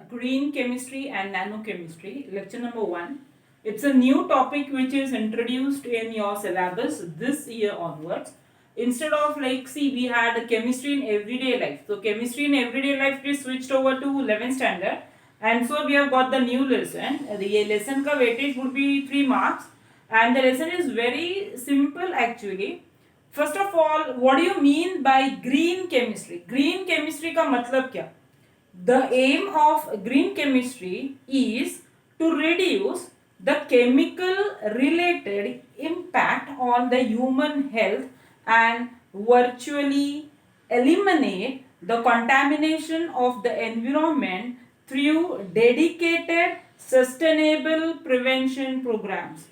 Green chemistry and nanochemistry, lecture number 1. It's a new topic which is introduced in your syllabus this year onwards. Instead of like, see, we had chemistry in everyday life. So, chemistry in everyday life we switched over to 11th standard, and so we have got the new lesson. The lesson ka weightage would be 3 marks, and the lesson is very simple actually. First of all, what do you mean by green chemistry? Green chemistry का मतलब क्या? The aim of green chemistry is to reduce the chemical related impact on the human health and virtually eliminate the contamination of the environment through dedicated sustainable prevention programs.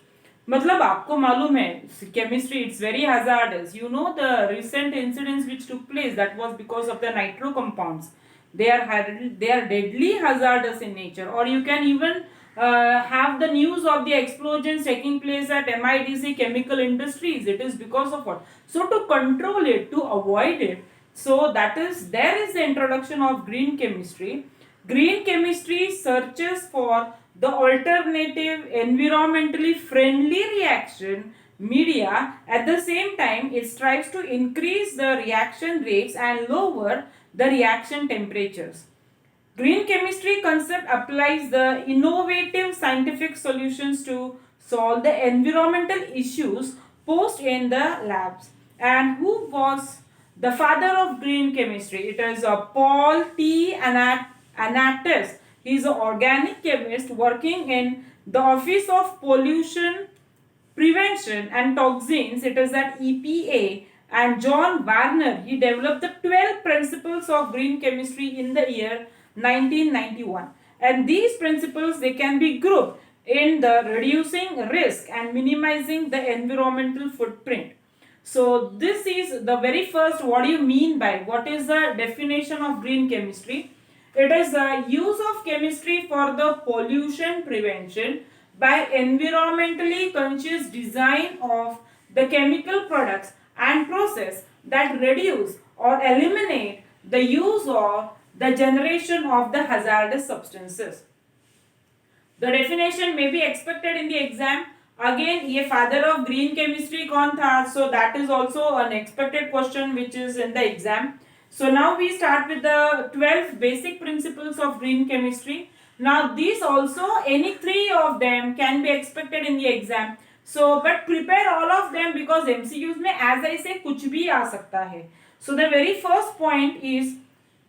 मतलब आपको मालूम है chemistry it's very hazardous. You know the recent incidents which took place, that was because of the nitro compounds. They are deadly hazardous in nature. Or you can even have the news of the explosions taking place at MIDC chemical industries. It is because of what? So to control it, to avoid it, so there is the introduction of green chemistry. Green chemistry searches for the alternative environmentally friendly reaction media. At the same time, it strives to increase the reaction rates and lower the reaction temperatures. Green chemistry concept applies the innovative scientific solutions to solve the environmental issues posed in the labs. And who was the father of green chemistry? It is Paul T. Anatis. He is an organic chemist working in the Office of Pollution Prevention and Toxins. It is at EPA. And John Warner, he developed the 12 principles of green chemistry in the year 1991. And these principles, they can be grouped in the reducing risk and minimizing the environmental footprint. So this is the very first, what do you mean by, what is the definition of green chemistry? It is the use of chemistry for the pollution prevention by environmentally conscious design of the chemical products and process that reduce or eliminate the use or the generation of the hazardous substances. The definition may be expected in the exam. Again, ये father of green chemistry कौन था? So that is also an expected question which is in the exam. So now we start with the 12 basic principles of green chemistry. Now these also, any 3 of them can be expected in the exam. So but prepare all of them because MCQs में as I say कुछ भी आ सकता है. So the very first point is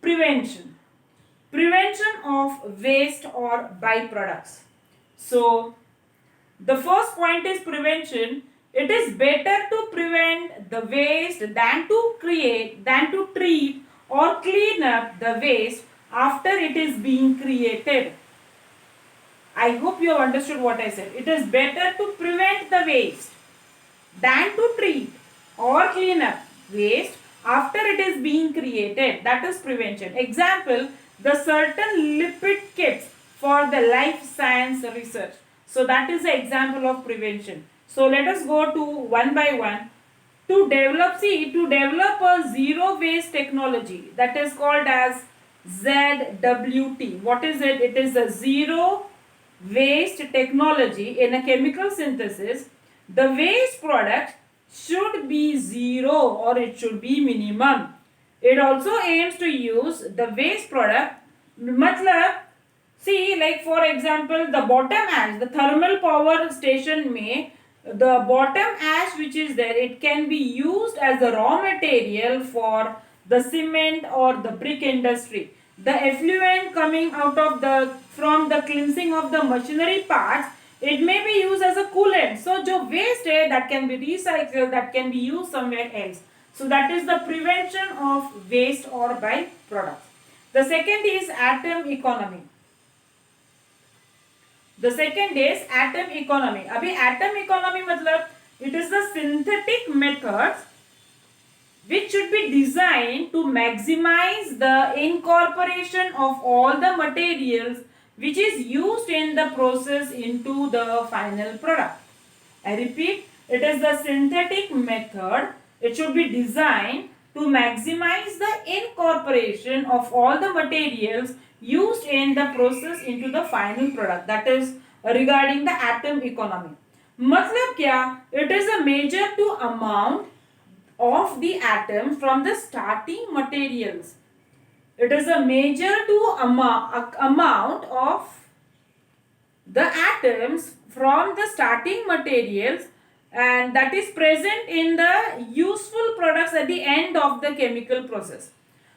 prevention. Prevention of waste or byproducts. So the first point is prevention. It is better to prevent the waste than to treat or clean up the waste after it is being created. I hope you have understood what I said. It is better to prevent the waste than to treat or clean up waste after it is being created. That is prevention. Example, the certain lipid kits for the life science research. So that is the example of prevention. So let us go to one by one. To develop a zero waste technology, that is called as ZWT. What is it? It is a zero waste technology. In a chemical synthesis, the waste product should be zero or it should be minimum. It also aims to use the waste product. मतलब see, like for example, the bottom ash, the thermal power station may, the bottom ash which is there, it can be used as a raw material for the cement or the brick industry. The effluent coming out of from the cleansing of the machinery parts, it may be used as a coolant. So जो waste है, that can be recycled, that can be used somewhere else. So that is the prevention of waste or byproducts. The second is atom economy. The second is atom economy. अभी atom economy मतलब it is the synthetic methods which should be designed to maximize the incorporation of all the materials which is used in the process into the final product. I repeat, it is the synthetic method. It should be designed to maximize the incorporation of all the materials used in the process into the final product. That is regarding the atom economy. मतलब क्या? It is a measure to amount of the atom from the starting materials. It is a measure to amount of the atoms from the starting materials, and that is present in the useful products at the end of the chemical process.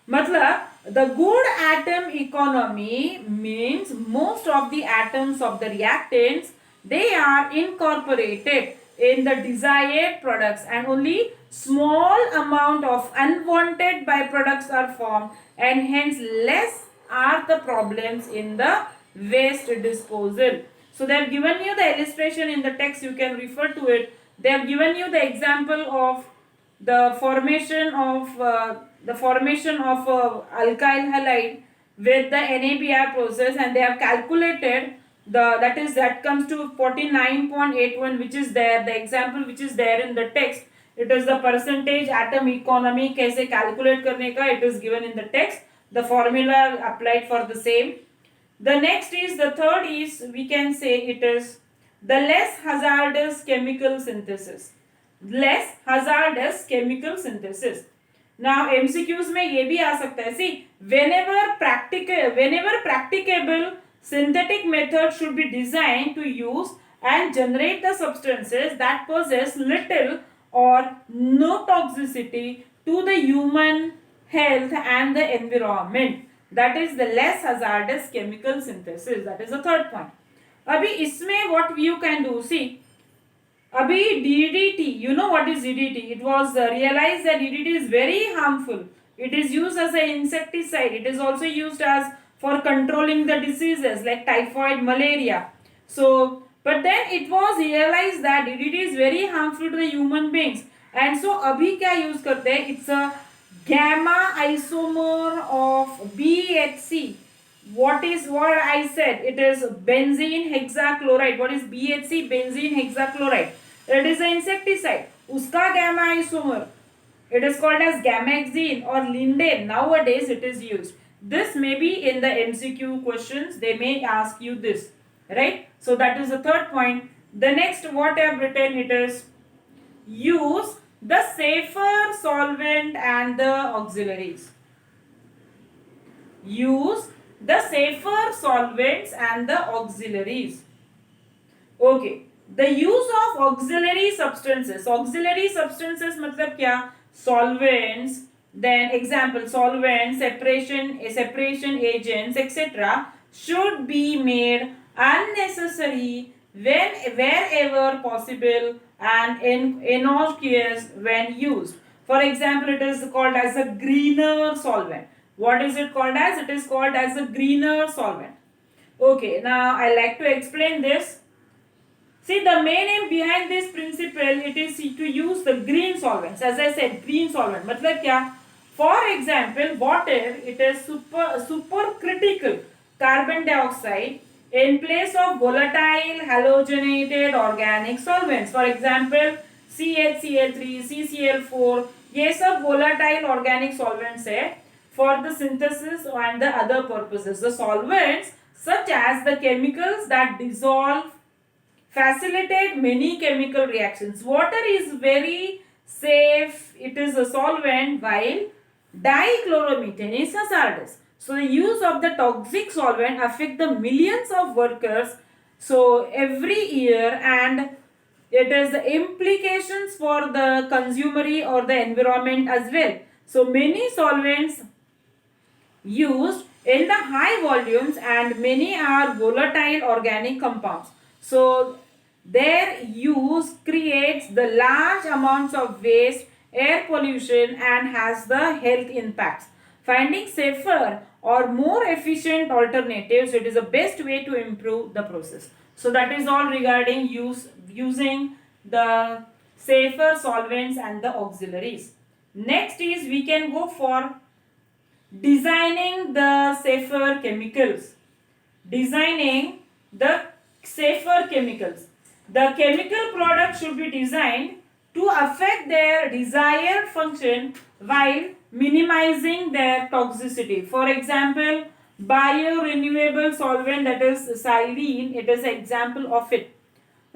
मतलब the good atom economy means most of the atoms of the reactants, they are incorporated in the desired products and only small amount of unwanted byproducts are formed, and hence less are the problems in the waste disposal. So they have given you the illustration in the text, you can refer to it. They have given you the example of the formation of alkyl halide with the NABR process, and they have calculated that comes to 49.81, which is there, the example which is there in the text. It is the percentage atom economy कैसे calculate करने का, it is given in the text. The formula applied for the same. The next is, the third is, we can say it is the less hazardous chemical synthesis. Less hazardous chemical synthesis. Now MCQs में ये भी आ सकता है. See, whenever practicable, synthetic method should be designed to use and generate the substances that possess little or no toxicity to the human health and the environment. That is the less hazardous chemical synthesis. That is the third point. अभी इसमें what you can do, see, अभी DDT, you know what is DDT? It was realized that DDT is very harmful. It is used as an insecticide. It is also used as for controlling the diseases like typhoid, malaria. So, but then it was realized that DDT is very harmful to the human beings. And so अभी क्या use करते हैं? It's a gamma isomer of BHC. What I said? It is benzene hexachloride. What is BHC? Benzene hexachloride. It is an insecticide. Uska gamma isomer, it is called as gamexine or linden. Nowadays it is used. This may be in the MCQ questions. They may ask you this, right? So that is the third point. The next, what I have written, it is use the safer solvent and the auxiliaries. Use the safer solvents and the auxiliaries. Okay, the use of auxiliary substances. Auxiliary substances मतलब क्या? Solvents, then example solvents, separation agents, etc. should be made unnecessary wherever possible and innocuous when used. For example, it is called as a greener solvent. What is it called as? It is called as a greener solvent. Okay, now I like to explain this. See, the main aim behind this principle, it is to use the green solvents. As I said, green solvent. मतलब क्या? For example, water, it is supercritical carbon dioxide in place of volatile halogenated organic solvents. For example, CHCl3, CCl4, ये सब volatile organic solvents है for the synthesis and the other purposes. The solvents such as the chemicals that dissolve facilitate many chemical reactions. Water is very safe. It is a solvent, while dichloromethane is hazardous. So the use of the toxic solvent affect the millions of workers so every year, and it is the implications for the consumer or the environment as well. So many solvents used in the high volumes and many are volatile organic compounds. So their use creates the large amounts of waste, air pollution, and has the health impacts. Finding safer or more efficient alternatives, it is the best way to improve the process. So that is all regarding using the safer solvents and the auxiliaries. Next is we can go for designing the safer chemicals. Designing the safer chemicals. The chemical product should be designed to affect their desired function while minimizing their toxicity. For example, Biorenewable solvent, that is styrene, it is an example of it.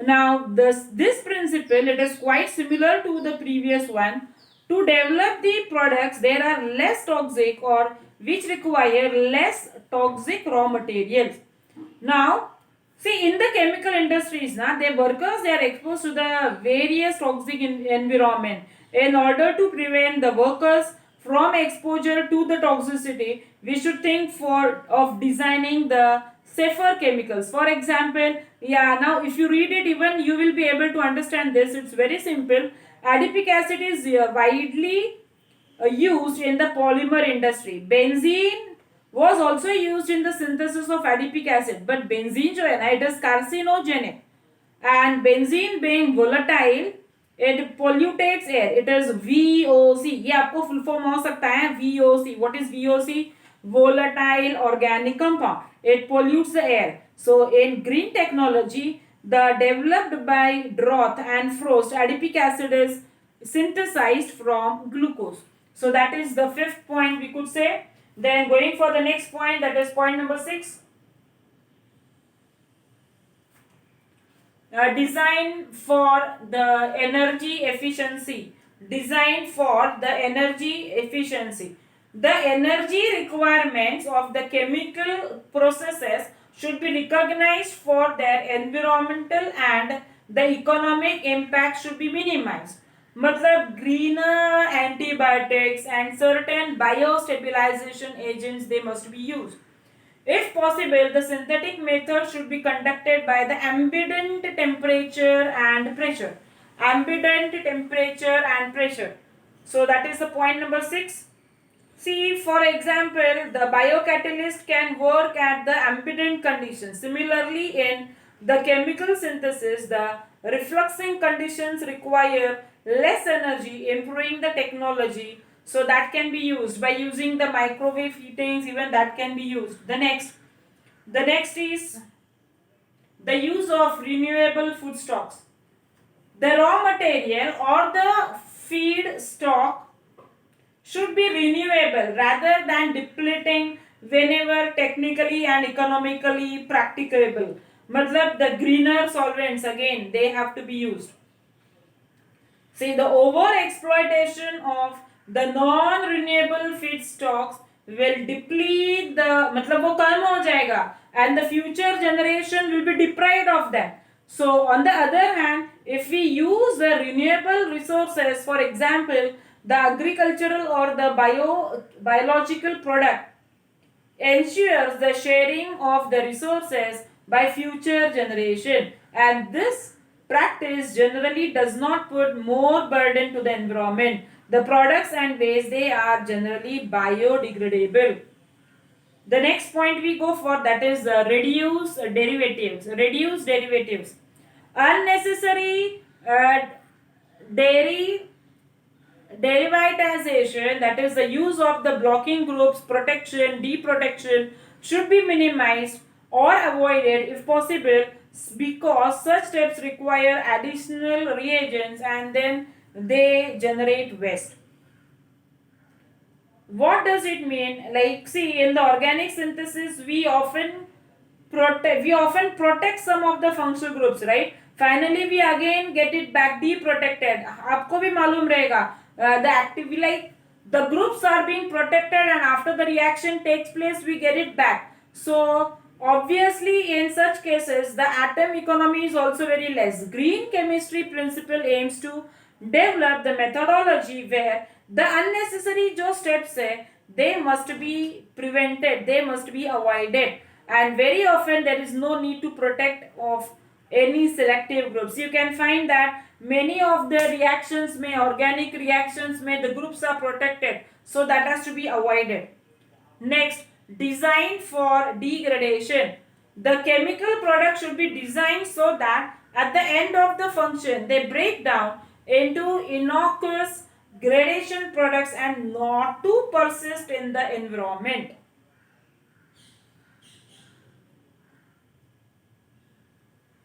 Now this principle, it is quite similar to the previous one. To develop the products, there are less toxic or which require less toxic raw materials. Now, see, in the chemical industries, the workers, they are exposed to the various toxic environment. In order to prevent the workers from exposure to the toxicity, we should think of designing the safer chemicals. For example, yeah, now if you read it, even you will be able to understand this. It's very simple. Adipic acid is widely used in the polymer industry. Benzene was also used in the synthesis of adipic acid, but benzene जो है ना, it is carcinogenic, and benzene being volatile, it pollutes air. It is VOC. ये आपको full form हो सकता है VOC. What is VOC? Volatile organic compound. It pollutes the air. So in green technology, the developed by Drought and Frost, adipic acid is synthesized from glucose. So that is the fifth point we could say. Then going for the next point, that is point number 6. Design for the energy efficiency. Design for the energy efficiency. The energy requirements of the chemical processes should be recognized for their environmental and the economic impact should be minimized. मतलब greener antibiotics and certain biostabilization agents, they must be used. If possible, the synthetic method should be conducted by the ambient temperature and pressure. Ambient temperature and pressure. So that is the point number 6. See, for example, the biocatalyst can work at the ambient conditions. Similarly, in the chemical synthesis, the refluxing conditions require less energy, improving the technology. So that can be used by using the microwave heatings, even that can be used. The next is the use of renewable food stocks. The raw material or the feed stock should be renewable rather than depleting whenever technically and economically practicable. Matlab the greener solvents, again, they have to be used. See, the over exploitation of the non-renewable feedstocks will deplete the, मतलब वो कम हो जाएगा, and the future generation will be deprived of them. So on the other hand, if we use the renewable resources, for example, the agricultural or the biological product ensures the sharing of the resources by future generation, and this practice generally does not put more burden to the environment. The products and waste, they are generally biodegradable. The next point we go for, that is reduce derivatives. Reduce derivatives. Unnecessary derivatization, that is the use of the blocking groups, protection, deprotection, should be minimized or avoided if possible, because such steps require additional reagents and then they generate waste. What does it mean? Like, see, in the organic synthesis, we often protect some of the functional groups, right? Finally, we again get it back deprotected. आपको भी मालूम रहेगा, the active, like the groups are being protected, and after the reaction takes place, we get it back. So obviously, in such cases, the atom economy is also very less. Green chemistry principle aims to develop the methodology where the unnecessary जो steps है, they must be prevented, they must be avoided, and very often there is no need to protect of any selective groups. You can find that many of the reactions may, organic reactions may, the groups are protected, so that has to be avoided. Next, design for degradation. The chemical product should be designed so that at the end of the function they break down into innocuous gradation products and not to persist in the environment.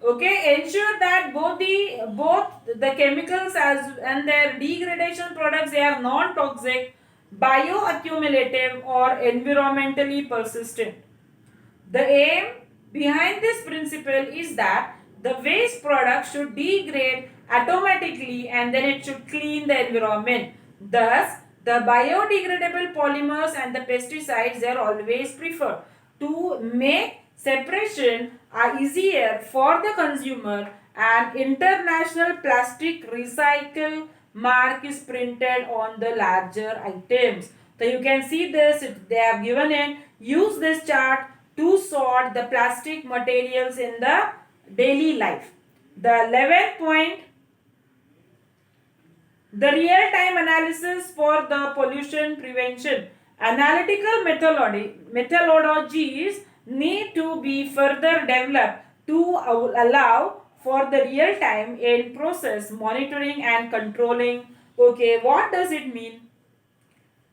Okay, ensure that both the chemicals as and their degradation products, they are non-toxic, bioaccumulative or environmentally persistent. The aim behind this principle is that the waste product should degrade automatically and then it should clean the environment. Thus, the biodegradable polymers and the pesticides are always preferred to make separation easier for the consumer. An international plastic recycle mark is printed on the larger items. So you can see this, they have given it. Use this chart to sort the plastic materials in the daily life. The 11th point, the real-time analysis for the pollution prevention. Analytical methodologies need to be further developed to allow for the real-time in process monitoring and controlling. Okay, what does it mean?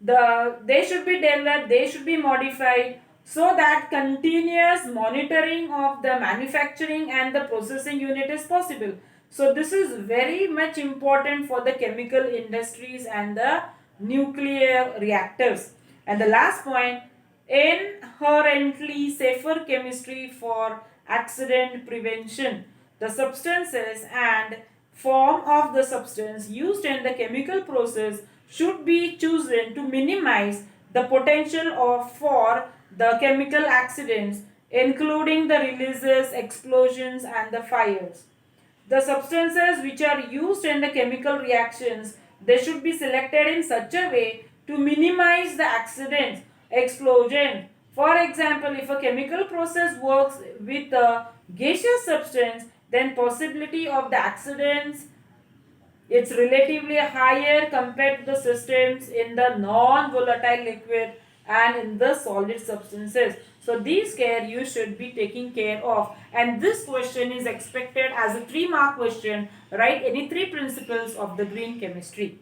They should be developed, they should be modified so that continuous monitoring of the manufacturing and the processing unit is possible. So this is very much important for the chemical industries and the nuclear reactors. And the last point, inherently safer chemistry for accident prevention. The substances and form of the substance used in the chemical process should be chosen to minimize the potential for the chemical accidents, including the releases, explosions, and the fires. The substances which are used in the chemical reactions, they should be selected in such a way to minimize the accidents, explosion. For example, if a chemical process works with a gaseous substance, then possibility of the accidents, it's relatively higher compared to the systems in the non-volatile liquid and in the solid substances. So these care you should be taking care of. And this question is expected as a 3-mark question. Write any 3 principles of the green chemistry.